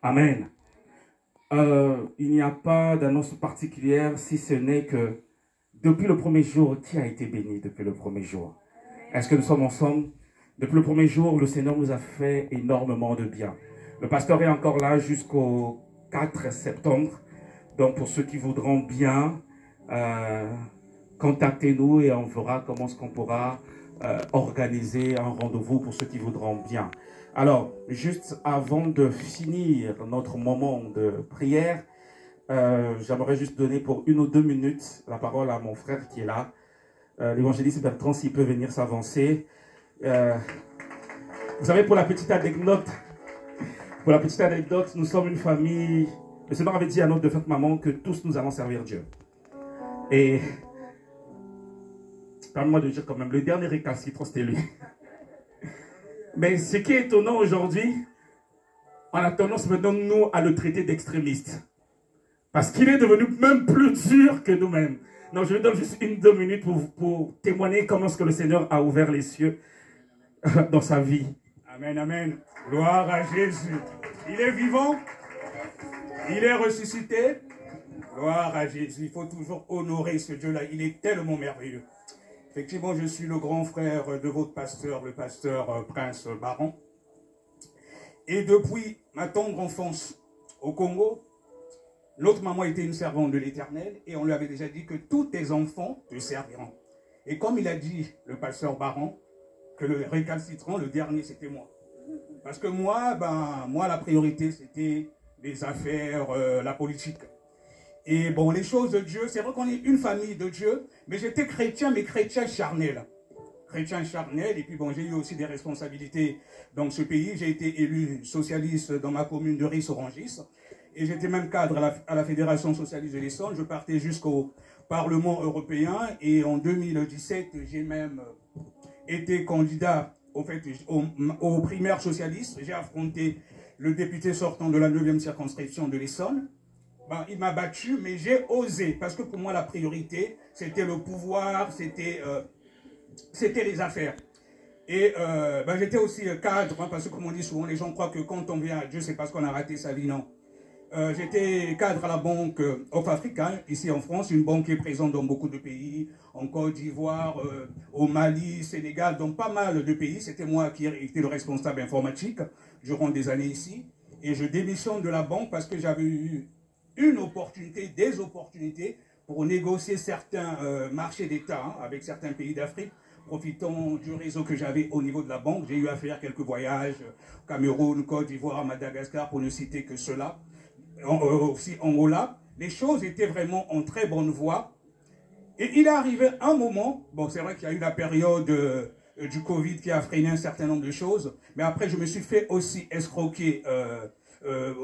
Amen. Il n'y a pas d'annonce particulière si ce n'est que depuis le premier jour, qui a été béni depuis le premier jour? Est-ce que nous sommes ensemble? Depuis le premier jour, le Seigneur nous a fait énormément de bien. Le pasteur est encore là jusqu'au 4 septembre. Donc pour ceux qui voudront bien, contactez-nous et on verra comment est-ce qu'on pourra organiser un rendez-vous pour ceux qui voudront bien. Alors, juste avant de finir notre moment de prière, j'aimerais juste donner pour 1 ou 2 minutes la parole à mon frère qui est là, l'évangéliste Bertrand, s'il peut venir s'avancer. Vous savez, pour la petite anecdote, nous sommes une famille. Le Seigneur avait dit à notre défunte maman que tous nous allons servir Dieu. Et permets-moi de dire quand même, le dernier récalcitrant, c'était lui. Mais ce qui est étonnant aujourd'hui, on a tendance maintenant, nous, à le traiter d'extrémiste. Parce qu'il est devenu même plus dur que nous-mêmes. Non, je lui donne juste 1 ou 2 minutes pour témoigner comment est-ce que le Seigneur a ouvert les cieux dans sa vie. Amen, amen. Gloire à Jésus. Il est vivant. Il est ressuscité. Gloire à Jésus. Il faut toujours honorer ce Dieu-là. Il est tellement merveilleux. Effectivement, je suis le grand frère de votre pasteur, le pasteur Prince Baron. Et depuis ma tendre enfance au Congo, notre maman était une servante de l'Éternel et on lui avait déjà dit que tous tes enfants te serviront. Et comme il a dit, le pasteur Baron, que le récalcitrant, le dernier, c'était moi. Parce que moi, la priorité, c'était les affaires, la politique. Et bon, les choses de Dieu, c'est vrai qu'on est une famille de Dieu, mais j'étais chrétien, mais chrétien charnel. Chrétien charnel, et puis bon, j'ai eu aussi des responsabilités dans ce pays. J'ai été élu socialiste dans ma commune de Ris-Orangis, et j'étais même cadre à la Fédération socialiste de l'Essonne. Je partais jusqu'au Parlement européen, et en 2017, j'ai même été candidat aux primaires socialistes. J'ai affronté le député sortant de la 9e circonscription de l'Essonne. Il m'a battu, mais j'ai osé, parce que pour moi, la priorité, c'était le pouvoir, c'était les affaires. Et j'étais aussi cadre, parce que comme on dit souvent, les gens croient que quand on vient à Dieu, c'est parce qu'on a raté sa vie, non. J'étais cadre à la banque Off Africa, ici en France, une banque qui est présente dans beaucoup de pays, en Côte d'Ivoire, au Mali, Sénégal, dans pas mal de pays. C'était moi qui étais le responsable informatique durant des années ici. Et je démissionne de la banque parce que j'avais eu des opportunités pour négocier certains marchés d'État avec certains pays d'Afrique, profitant du réseau que j'avais au niveau de la banque. J'ai eu à faire quelques voyages, Cameroun, Côte d'Ivoire, Madagascar, pour ne citer que cela. Aussi Angola. Les choses étaient vraiment en très bonne voie. Et il est arrivé un moment, bon, c'est vrai qu'il y a eu la période du Covid qui a freiné un certain nombre de choses, mais après je me suis fait aussi escroquer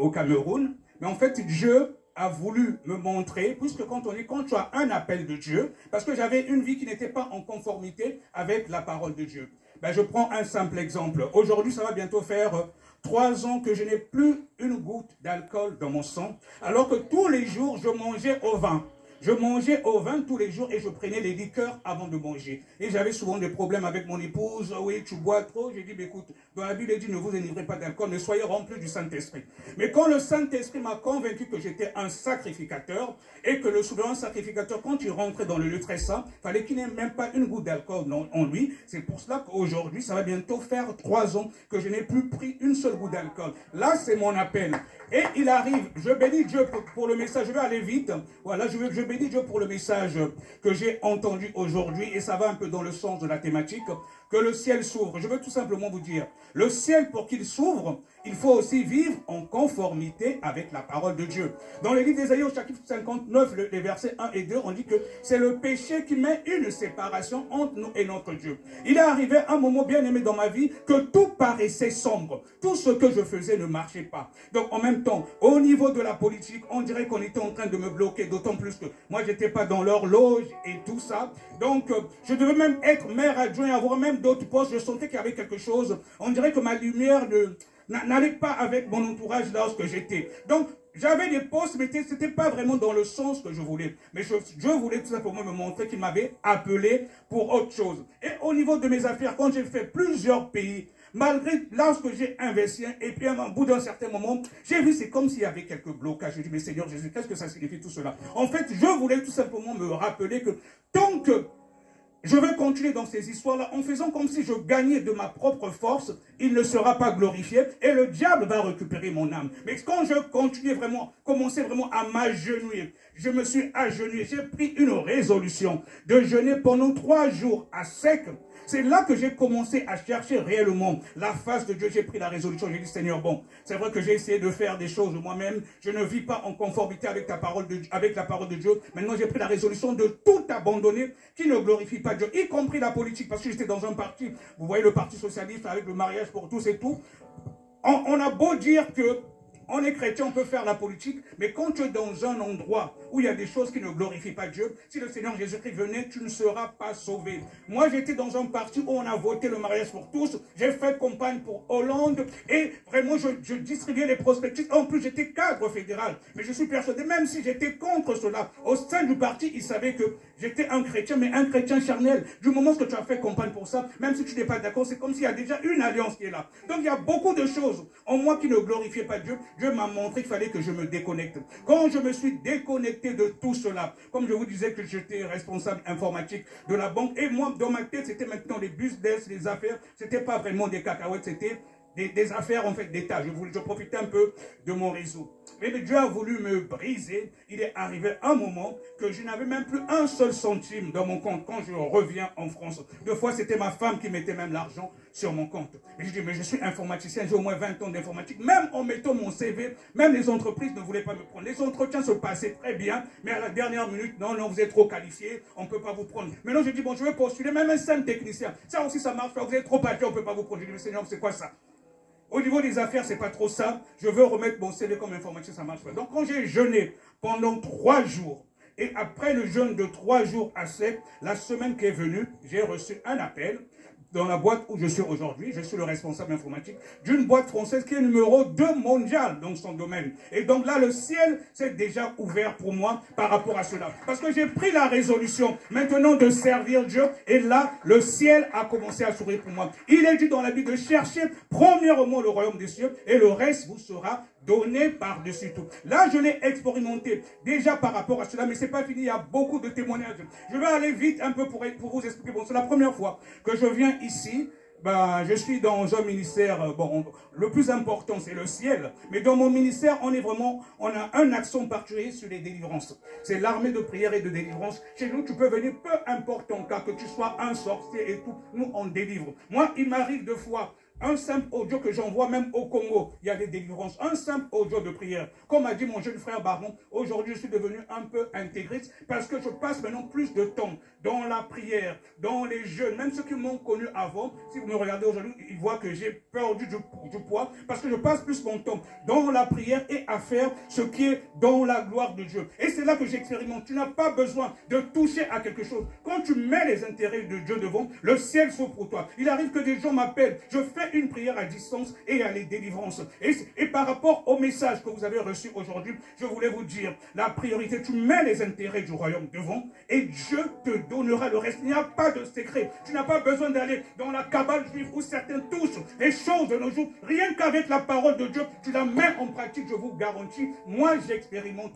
au Cameroun. Mais en fait, Dieu a voulu me montrer, puisque quand tu as un appel de Dieu, parce que j'avais une vie qui n'était pas en conformité avec la parole de Dieu. Je prends un simple exemple. Aujourd'hui, ça va bientôt faire 3 ans que je n'ai plus une goutte d'alcool dans mon sang, alors que tous les jours, je mangeais au vin. Je mangeais au vin tous les jours et je prenais les liqueurs avant de manger. Et j'avais souvent des problèmes avec mon épouse. Oui, tu bois trop. J'ai dit, écoute, dans la Bible, il dit, ne vous enivrez pas d'alcool, mais soyez remplis du Saint-Esprit. Mais quand le Saint-Esprit m'a convaincu que j'étais un sacrificateur et que le souverain sacrificateur, quand il rentrait dans le lieu très saint, il fallait qu'il n'ait même pas une goutte d'alcool en lui. C'est pour cela qu'aujourd'hui, ça va bientôt faire 3 ans que je n'ai plus pris une seule goutte d'alcool. Là, c'est mon appel. Et il arrive, je bénis Dieu pour le message, je vais aller vite. Voilà, je bénis Dieu pour le message que j'ai entendu aujourd'hui, et ça va un peu dans le sens de la thématique, que le ciel s'ouvre. Je veux tout simplement vous dire, le ciel, pour qu'il s'ouvre, il faut aussi vivre en conformité avec la parole de Dieu. Dans le livre d'Ésaïe, au chapitre 59, les versets 1 et 2, on dit que c'est le péché qui met une séparation entre nous et notre Dieu. Il est arrivé un moment bien aimé dans ma vie que tout paraissait sombre. Tout ce que je faisais ne marchait pas. Donc en même temps, au niveau de la politique, on dirait qu'on était en train de me bloquer, d'autant plus que moi, je n'étais pas dans l'horloge et tout ça. Donc, je devais même être maire adjoint, avoir même d'autres postes. Je sentais qu'il y avait quelque chose. On dirait que ma lumière n'allait pas avec mon entourage lorsque j'étais. Donc, j'avais des postes, mais ce n'était pas vraiment dans le sens que je voulais. Mais je voulais tout simplement me montrer qu'il m'avait appelé pour autre chose. Et au niveau de mes affaires, quand j'ai fait plusieurs pays Malgré, lorsque j'ai investi, et puis au bout d'un certain moment, j'ai vu, c'est comme s'il y avait quelques blocages. Je dis, mais Seigneur Jésus, qu'est-ce que ça signifie tout cela? En fait, je voulais tout simplement me rappeler que tant que je vais continuer dans ces histoires-là en faisant comme si je gagnais de ma propre force, il ne sera pas glorifié et le diable va récupérer mon âme. Mais quand je continuais vraiment, commençais vraiment à m'agenouiller, je me suis agenouillé, j'ai pris une résolution de jeûner pendant 3 jours à sec. C'est là que j'ai commencé à chercher réellement la face de Dieu. J'ai pris la résolution, j'ai dit Seigneur, bon, c'est vrai que j'ai essayé de faire des choses moi-même. Je ne vis pas en conformité avec la parole de Dieu. Maintenant, j'ai pris la résolution de tout abandonner qui ne glorifie pas Dieu, y compris la politique, parce que j'étais dans un parti, vous voyez le Parti Socialiste avec le mariage pour tous et tout. On a beau dire que on est chrétien, on peut faire la politique, mais quand tu es dans un endroit où il y a des choses qui ne glorifient pas Dieu, si le Seigneur Jésus-Christ venait, tu ne seras pas sauvé. Moi, j'étais dans un parti où on a voté le mariage pour tous, j'ai fait campagne pour Hollande, et vraiment, je distribuais les prospectus. En plus, j'étais cadre fédéral, mais je suis persuadé, même si j'étais contre cela, au sein du parti, ils savaient que j'étais un chrétien, mais un chrétien charnel. Du moment que tu as fait campagne pour ça, même si tu n'es pas d'accord, c'est comme s'il y a déjà une alliance qui est là. Donc, il y a beaucoup de choses en moi qui ne glorifiaient pas Dieu. Dieu m'a montré qu'il fallait que je me déconnecte. Quand je me suis déconnecté de tout cela, comme je vous disais que j'étais responsable informatique de la banque, et moi, dans ma tête, c'était maintenant les business, les affaires, c'était pas vraiment des cacahuètes, c'était des affaires en fait d'État. Je profitais un peu de mon réseau. Mais Dieu a voulu me briser. Il est arrivé un moment que je n'avais même plus un seul centime dans mon compte quand je reviens en France. 2 fois, c'était ma femme qui mettait même l'argent sur mon compte. Et je dis, mais je suis informaticien, j'ai au moins 20 ans d'informatique. Même en mettant mon CV, même les entreprises ne voulaient pas me prendre. Les entretiens se passaient très bien, mais à la dernière minute, non, vous êtes trop qualifié, on ne peut pas vous prendre. Maintenant, je dis, bon, je vais postuler, même un simple technicien. Ça aussi, ça marche pas, vous êtes trop qualifié, on ne peut pas vous prendre. Je dis, mais Seigneur, c'est quoi ça? Au niveau des affaires, c'est pas trop ça. Je veux remettre mon CV comme informaticien, ça marche pas. Donc, quand j'ai jeûné pendant 3 jours, et après le jeûne de 3 jours à sec, la semaine qui est venue, j'ai reçu un appel dans la boîte où je suis aujourd'hui. Je suis le responsable informatique d'une boîte française qui est numéro 2 mondial dans son domaine. Et donc là, le ciel s'est déjà ouvert pour moi par rapport à cela. Parce que j'ai pris la résolution maintenant de servir Dieu. Et là, le ciel a commencé à s'ouvrir pour moi. Il est dit dans la Bible de chercher premièrement le royaume des cieux et le reste vous sera donné par-dessus tout. Là, je l'ai expérimenté déjà par rapport à cela, mais ce n'est pas fini, il y a beaucoup de témoignages. Je vais aller vite un peu pour vous expliquer. Bon, c'est la première fois que je viens ici. Ben, je suis dans un ministère, bon, le plus important c'est le ciel, mais dans mon ministère, on a un accent particulier sur les délivrances. C'est l'armée de prière et de délivrance. Chez nous, tu peux venir, peu importe ton cas, que tu sois un sorcier et tout, nous on délivre. Moi, il m'arrive 2 fois, un simple audio que j'envoie même au Congo, il y a des délivrances, un simple audio de prière. Comme a dit mon jeune frère Baron, aujourd'hui je suis devenu un peu intégriste parce que je passe maintenant plus de temps dans la prière, dans les jeûnes. Même ceux qui m'ont connu avant, si vous me regardez aujourd'hui, ils voient que j'ai perdu du poids parce que je passe plus mon temps dans la prière et à faire ce qui est dans la gloire de Dieu. Et c'est là que j'expérimente. Tu n'as pas besoin de toucher à quelque chose. Quand tu mets les intérêts de Dieu devant, le ciel s'ouvre pour toi. Il arrive que des gens m'appellent. Je fais une prière à distance et il y a les délivrances. Et par rapport au message que vous avez reçu aujourd'hui, je voulais vous dire, la priorité, tu mets les intérêts du royaume devant et Dieu te donnera le reste. Il n'y a pas de secret. Tu n'as pas besoin d'aller dans la cabale juive où certains touchent les choses de nos jours. Rien qu'avec la parole de Dieu, tu la mets en pratique, je vous garantis. Moi, j'expérimente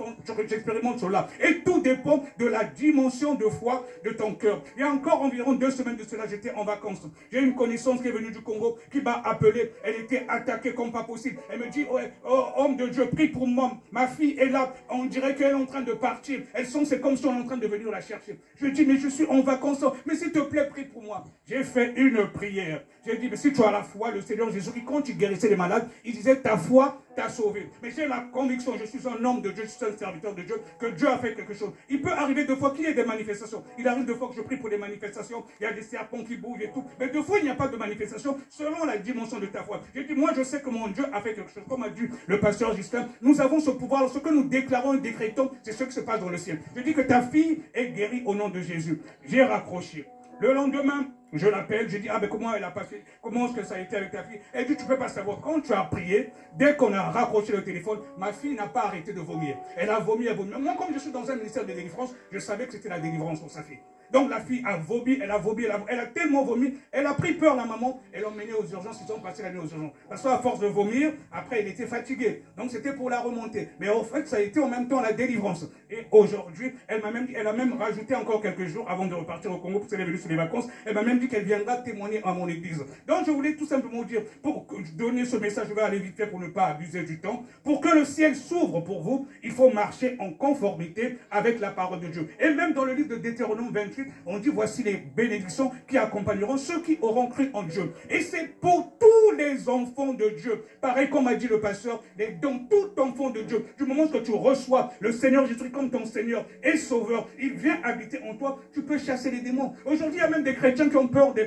cela. Et tout dépend de la dimension de foi de ton cœur. Il y a encore environ 2 semaines de cela, j'étais en vacances. J'ai une connaissance qui est venue du Congo, qui m'a appelé. Elle était attaquée comme pas possible. Elle me dit, oh, homme de Dieu, prie pour moi. Ma fille est là. On dirait qu'elle est en train de partir. C'est comme si on est en train de venir la chercher. Je lui dis, mais je suis en vacances. Mais s'il te plaît, prie pour moi. J'ai fait une prière. J'ai dit, mais si tu as la foi, le Seigneur Jésus, quand il guérissait les malades, il disait, ta foi t'a sauvé. Mais j'ai la conviction, je suis un homme de Dieu, je suis un serviteur de Dieu, que Dieu a fait quelque chose. Il peut arriver 2 fois qu'il y ait des manifestations. Il arrive 2 fois que je prie pour des manifestations, il y a des serpents qui bougent et tout. Mais 2 fois, il n'y a pas de manifestation selon la dimension de ta foi. J'ai dit, moi, je sais que mon Dieu a fait quelque chose. Comme a dit le pasteur Justin, nous avons ce pouvoir. Ce que nous déclarons et décrétons, c'est ce qui se passe dans le ciel. Je dis que ta fille est guérie au nom de Jésus. J'ai raccroché. Le lendemain, je l'appelle, je dis, ah ben comment elle a passé, comment est-ce que ça a été avec ta fille? Elle dit, tu ne peux pas savoir, quand tu as prié, dès qu'on a raccroché le téléphone, ma fille n'a pas arrêté de vomir. Elle a vomi, elle a vomi. Moi, comme je suis dans un ministère de délivrance, je savais que c'était la délivrance pour sa fille. Donc la fille a vomi, elle a tellement vomi, elle a pris peur la maman, elle l'a emmenée aux urgences, ils sont passés la nuit aux urgences. Parce qu'à force de vomir, après il était fatigué. Donc c'était pour la remonter. Mais en fait, ça a été en même temps la délivrance. Et aujourd'hui, elle a même rajouté encore quelques jours avant de repartir au Congo, parce qu'elle est venue sur les vacances, elle m'a même dit qu'elle viendra témoigner à mon église. Donc je voulais tout simplement dire, pour donner ce message, je vais aller vite fait pour ne pas abuser du temps, pour que le ciel s'ouvre pour vous, il faut marcher en conformité avec la parole de Dieu. Et même dans le livre de Deutéronome 28, on dit, voici les bénédictions qui accompagneront ceux qui auront cru en Dieu. Et c'est pour tous les enfants de Dieu. Pareil comme a dit le pasteur, donc tout enfant de Dieu, du moment que tu reçois le Seigneur Jésus comme ton Seigneur et Sauveur, il vient habiter en toi, tu peux chasser les démons. Aujourd'hui, il y a même des chrétiens qui ont peur des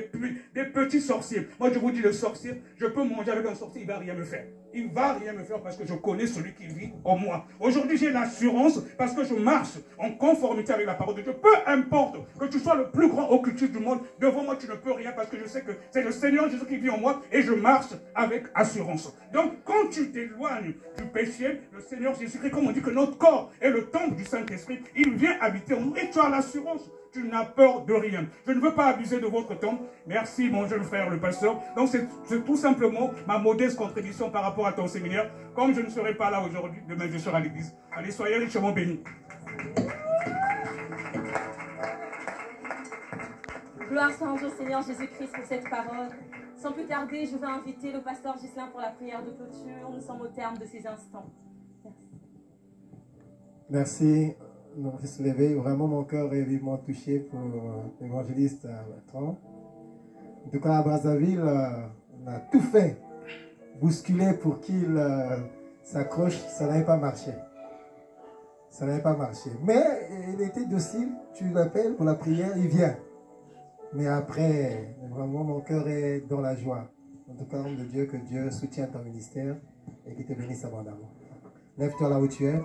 petits sorciers. Moi, je vous dis, le sorcier, je peux manger avec un sorcier, il ne va rien me faire. Il ne va rien me faire parce que je connais celui qui vit en moi. Aujourd'hui, j'ai l'assurance parce que je marche en conformité avec la parole de Dieu. Peu importe que tu sois le plus grand occultiste du monde, devant moi, tu ne peux rien parce que je sais que c'est le Seigneur Jésus qui vit en moi et je marche avec assurance. Donc, quand tu t'éloignes du péché, le Seigneur Jésus-Christ, comme on dit que notre corps est le temple du Saint-Esprit, il vient habiter en nous et tu as l'assurance. Tu n'as peur de rien. Je ne veux pas abuser de votre temps. Merci, mon jeune frère, le pasteur. Donc, c'est tout simplement ma modeste contribution par rapport à ton séminaire. Comme je ne serai pas là aujourd'hui, demain je serai à l'église. Allez, soyez richement bénis. Gloire soit au Seigneur Jésus-Christ pour cette parole. Sans plus tarder, je vais inviter le pasteur Ghislain pour la prière de clôture. Nous sommes au terme de ces instants. Merci. On va se lever. Vraiment, mon cœur est vivement touché pour l'évangéliste Bertrand. En tout cas, à Brazzaville, on a tout fait, bousculer pour qu'il s'accroche. Ça n'avait pas marché. Ça n'avait pas marché. Mais il était docile. Tu l'appelles pour la prière, il vient. Mais après, vraiment, mon cœur est dans la joie. En tout cas, homme de Dieu, que Dieu soutienne ton ministère et qu'il te bénisse abondamment. Lève-toi là où tu es.